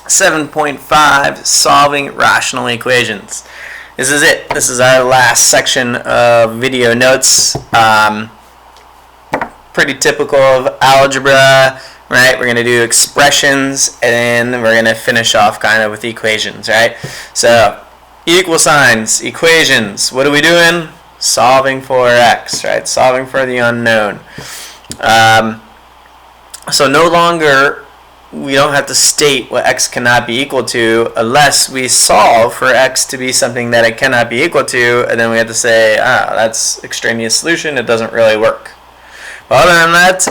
7.5, solving rational equations. This is it. This is our last section of video notes. Pretty typical of algebra, right? We're going to do expressions, and then we're going to finish off kind of with equations, right? So, equal signs, equations. What are we doing? Solving for x, right? Solving for the unknown. So no longer we don't have to state what x cannot be equal to unless we solve for x to be something that it cannot be equal to, and then we have to say, that's extraneous solution, it doesn't really work. But other than that,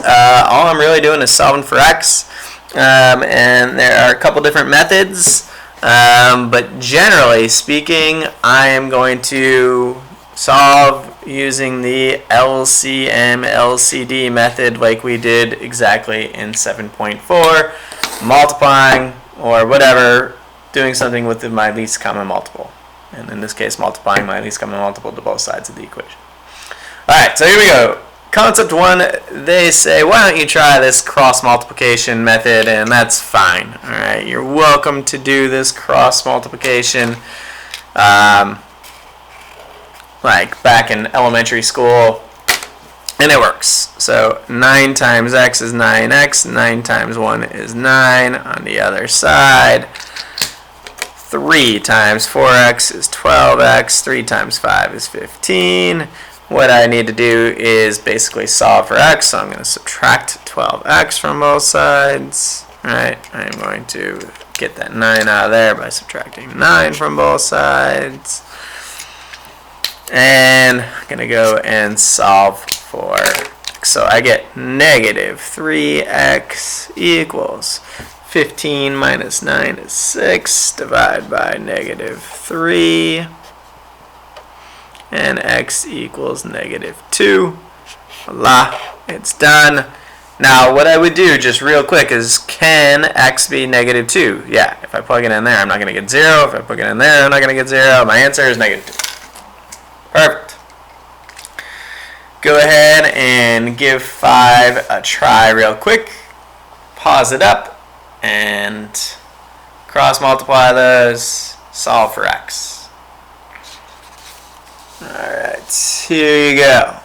all I'm really doing is solving for x, and there are a couple different methods, but generally speaking, I am going to solve using the LCM LCD method like we did exactly in 7.4, multiplying or whatever, doing something with my least common multiple, and in this case multiplying my least common multiple to both sides of the equation. Alright, so here we go. Concept 1, they say, why don't you try this cross multiplication method, and that's fine. Alright, you're welcome to do this cross multiplication like back in elementary school, and it works. So 9 times x is 9x, 9 times 1 is 9 on the other side. 3 times 4x is 12x, 3 times 5 is 15. What I need to do is basically solve for x, so I'm going to subtract 12x from both sides. Right, I'm going to get that 9 out of there by subtracting 9 from both sides. And I'm going to go and solve for x. So I get negative 3x equals 15 minus 9 is 6, divided by negative 3. And x equals negative 2. Voila, it's done. Now what I would do just real quick is, can x be negative 2? Yeah, if I plug it in there, I'm not going to get 0. If I plug it in there, I'm not going to get 0. My answer is negative 2. Perfect. Go ahead and give 5 a try real quick. Pause it up and cross multiply those. Solve for x. Alright, here you go.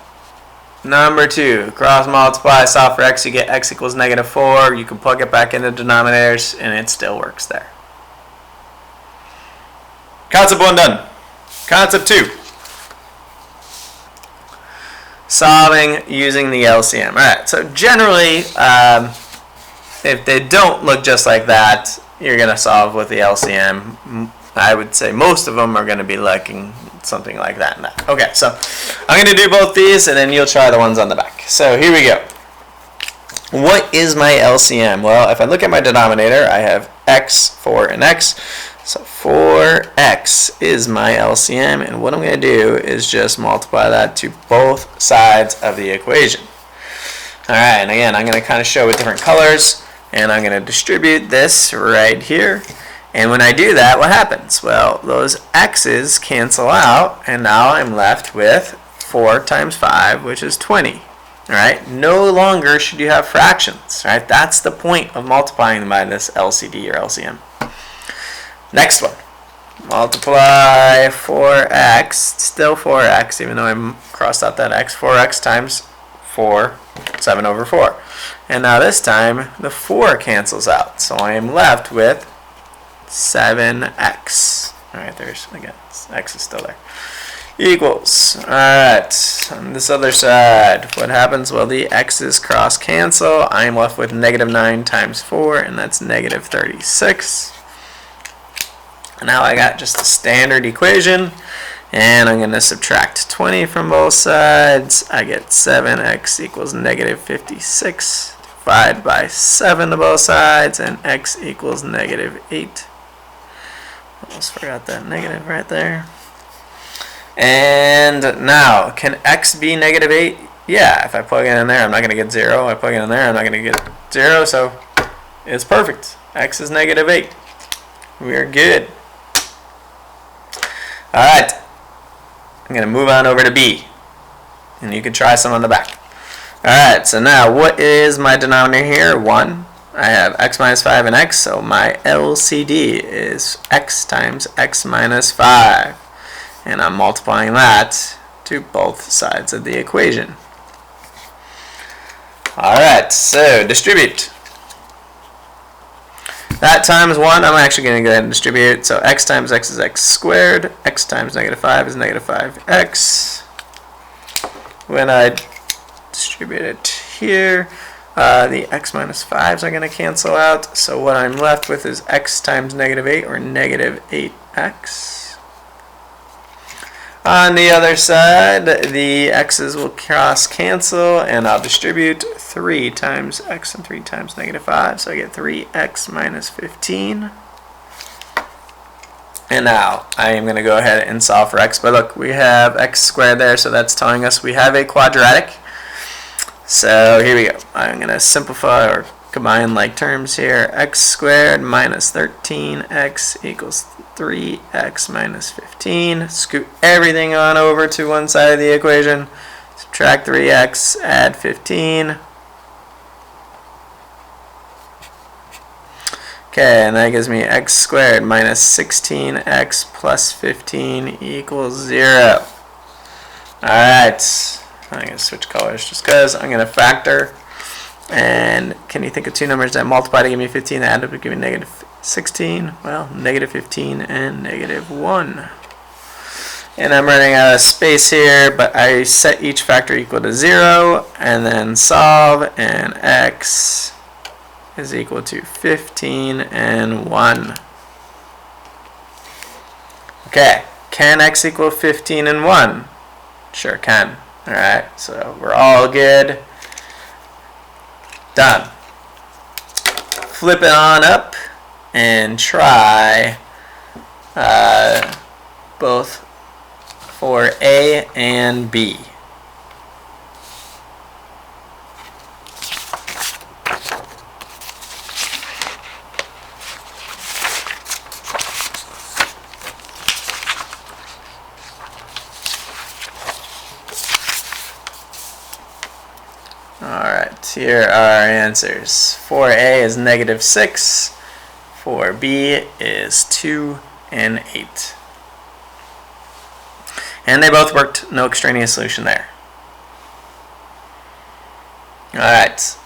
Number 2, cross multiply, solve for x, you get x equals negative 4. You can plug it back into denominators and it still works there. Concept 1 done. Concept 2. Solving using the LCM. Alright, so generally, if they don't look just like that, you're going to solve with the LCM. I would say most of them are going to be looking something like that and that. Okay, so I'm going to do both these, and then you'll try the ones on the back. So here we go. What is my LCM? Well, if I look at my denominator, I have x, 4, and x. So 4x is my LCM, and what I'm going to do is just multiply that to both sides of the equation. Alright, and again, I'm going to kind of show with different colors, and I'm going to distribute this right here. And when I do that, what happens? Well, those x's cancel out, and now I'm left with 4 times 5, which is 20. Alright, no longer should you have fractions. Right? That's the point of multiplying by this LCD or LCM. Next one. Multiply 4x, still 4x, even though I crossed out that x. 4x times 4, 7 over 4. And now this time, the 4 cancels out. So I am left with 7x. Alright, there's, again, x is still there. Equals. Alright, on this other side, what happens? Well, the x's cross cancel. I am left with negative 9 times 4, and that's negative 36. Now I got just a standard equation, and I'm going to subtract 20 from both sides. I get 7x equals negative 56. Divide by 7 to both sides, and x equals negative 8. Almost forgot that negative right there. And now, can x be negative 8? Yeah, if I plug it in there, I'm not going to get 0. I plug it in there, I'm not going to get 0, so it's perfect. X is negative 8. We are good. Alright, I'm going to move on over to B, and you can try some on the back. Alright, so now what is my denominator here? 1. I have x minus 5 and x, so my LCD is x times x minus 5. And I'm multiplying that to both sides of the equation. Alright, so distribute. That times 1, I'm actually going to go ahead and distribute. So x times x is x squared. X times negative 5 is negative 5x. When I distribute it here, the x minus 5s are going to cancel out. So what I'm left with is x times negative 8, or negative 8x. On the other side, the x's will cross cancel, and I'll distribute 3 times x and 3 times negative 5. So I get 3x minus 15. And now I am going to go ahead and solve for x. But look, we have x squared there, so that's telling us we have a quadratic. So here we go. I'm going to simplify or combine like terms here. X squared minus 13x equals 3x minus 15. Scoot everything on over to one side of the equation. Subtract 3x, add 15. Okay, and that gives me x squared minus 16x plus 15 equals 0. Alright, I'm going to switch colors just because I'm going to factor. And can you think of two numbers that multiply to give me 15 that add up to give me negative 16? Well, negative 15 and negative 1. And I'm running out of space here, but I set each factor equal to 0 and then solve, and x is equal to 15 and 1. Okay, can x equal 15 and 1? Sure can. Alright, so we're all good. Done. Flip it on up and try both for A and B. Alright, here are our answers. For A is negative 6. For B is 2 and 8. And they both worked. No extraneous solution there. Alright.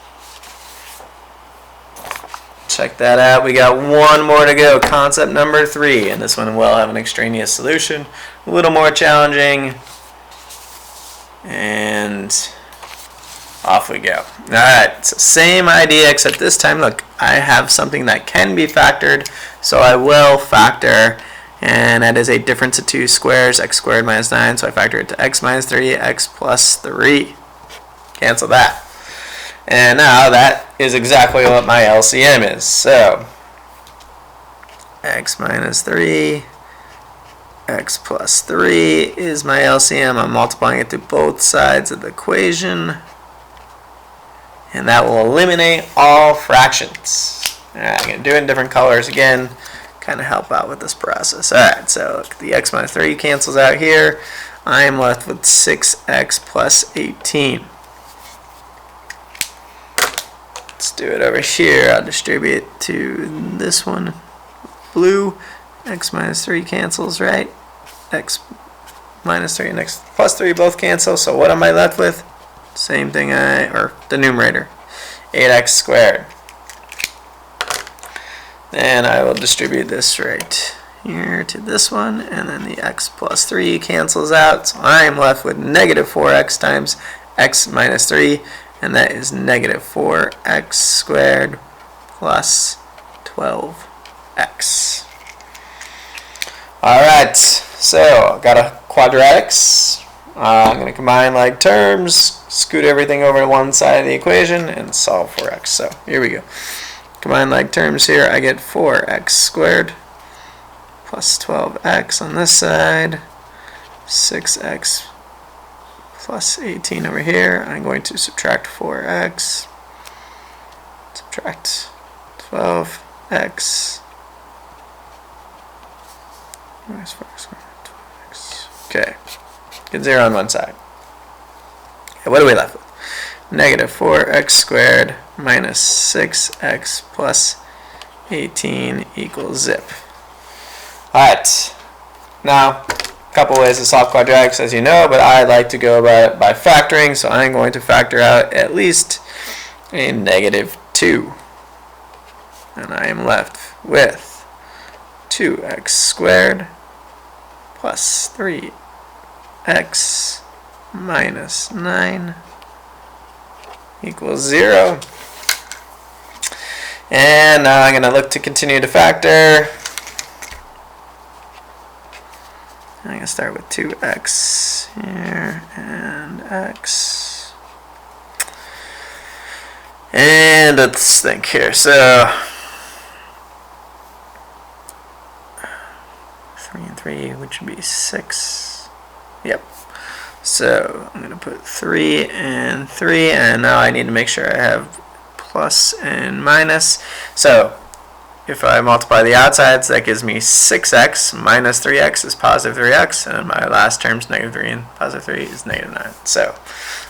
Check that out. We got one more to go. Concept number 3. And this one will have an extraneous solution. A little more challenging. And off we go. Alright, so same idea, except this time, look, I have something that can be factored, so I will factor, and that is a difference of two squares, x squared minus 9, so I factor it to x minus 3, x plus 3. Cancel that. And now that is exactly what my LCM is. So, x minus 3, x plus 3 is my LCM. I'm multiplying it to both sides of the equation. And that will eliminate all fractions. Alright, I'm going to do it in different colors again, kind of help out with this process. Alright, so the x minus 3 cancels out here. I am left with 6x plus 18. Let's do it over here. I'll distribute to this one. Blue, x minus 3 cancels, right? X minus 3 and x plus 3 both cancel, so what am I left with? Same thing, or the numerator, 8x squared. Then I will distribute this right here to this one, and then the x plus 3 cancels out, so I am left with negative 4x times x minus 3, and that is negative 4x squared plus 12x. Alright, so got a quadratics. I'm going to combine like terms, scoot everything over to one side of the equation, and solve for x. So here we go. Combine like terms here, I get 4x squared plus 12x on this side, 6x plus 18 over here. I'm going to subtract 4x, subtract 12x, okay. Get 0 on one side. Okay, what are we left with? Negative 4x squared minus 6x plus 18 equals zip. Alright, now a couple ways to solve quadratics, as you know, but I like to go about it by factoring, so I'm going to factor out at least a negative 2. And I am left with 2x squared plus 3x minus 9 equals 0. And now I'm going to look to continue to factor. I'm going to start with 2x here and x. And let's think here. So 3 and 3, which would be 6. Yep. So I'm going to put 3 and 3, and now I need to make sure I have plus and minus. So if I multiply the outsides, that gives me 6x minus 3x is positive 3x, and my last term's negative 3, and positive 3 is negative 9. So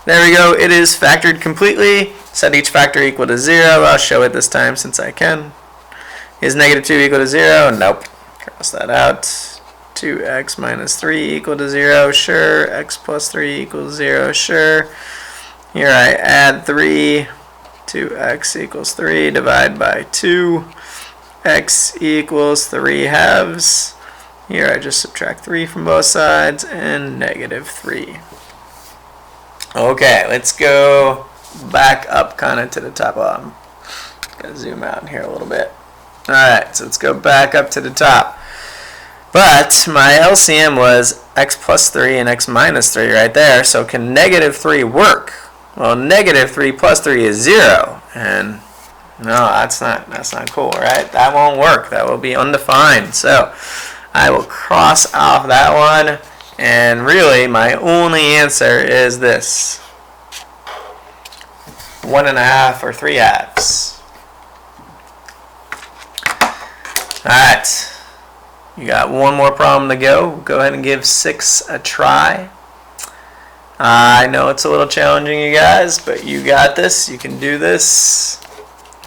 there we go. It is factored completely. Set each factor equal to 0. I'll show it this time since I can. Is negative 2 equal to 0? Nope. Cross that out. 2x minus 3 equal to 0. Sure. X plus 3 equals 0. Sure. Here I add 3. 2x equals 3. Divide by 2. X equals 3 halves. Here I just subtract 3 from both sides, and negative 3. Okay, let's go back up kind of to the top. I'm going to zoom out here a little bit. Alright, so let's go back up to the top. But my LCM was x plus 3 and x minus 3 right there, so can negative 3 work? Well, negative 3 plus 3 is 0, and no, that's not cool, right? That won't work. That will be undefined. So I will cross off that one, and really my only answer is this: 1.5 or 3 halves. Alright, you got one more problem to go. Go ahead and give 6 a try. I know it's a little challenging, you guys, but you got this. You can do this.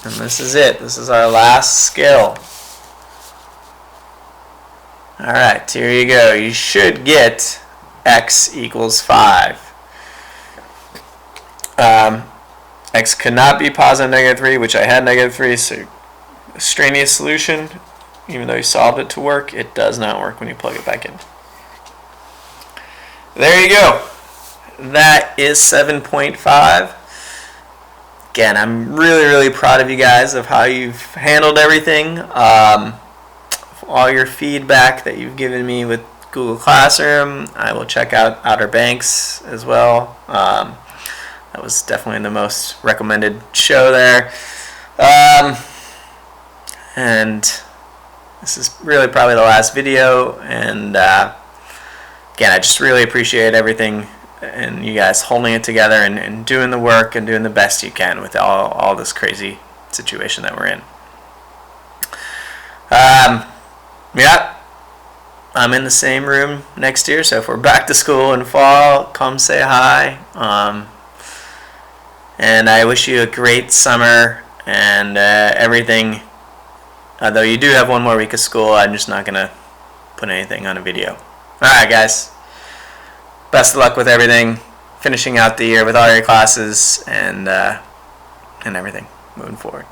And this is it. This is our last skill. Alright, here you go. You should get x equals 5. X could not be positive negative 3, which I had negative 3, so extraneous solution, even though you solved it to work, it does not work when you plug it back in. There you go. That is 7.5. Again, I'm really proud of you guys of how you've handled everything. All your feedback that you've given me with Google Classroom. I will check out Outer Banks as well. That was definitely the most recommended show there. And this is really probably the last video. And again, I just really appreciate everything and you guys holding it together and doing the work and doing the best you can with all this crazy situation that we're in. Yeah, I'm in the same room next year, so if we're back to school in fall, come say hi. And I wish you a great summer and everything. Though you do have one more week of school, I'm just not going to put anything on a video. Alright guys, best of luck with everything, finishing out the year with all your classes and everything moving forward.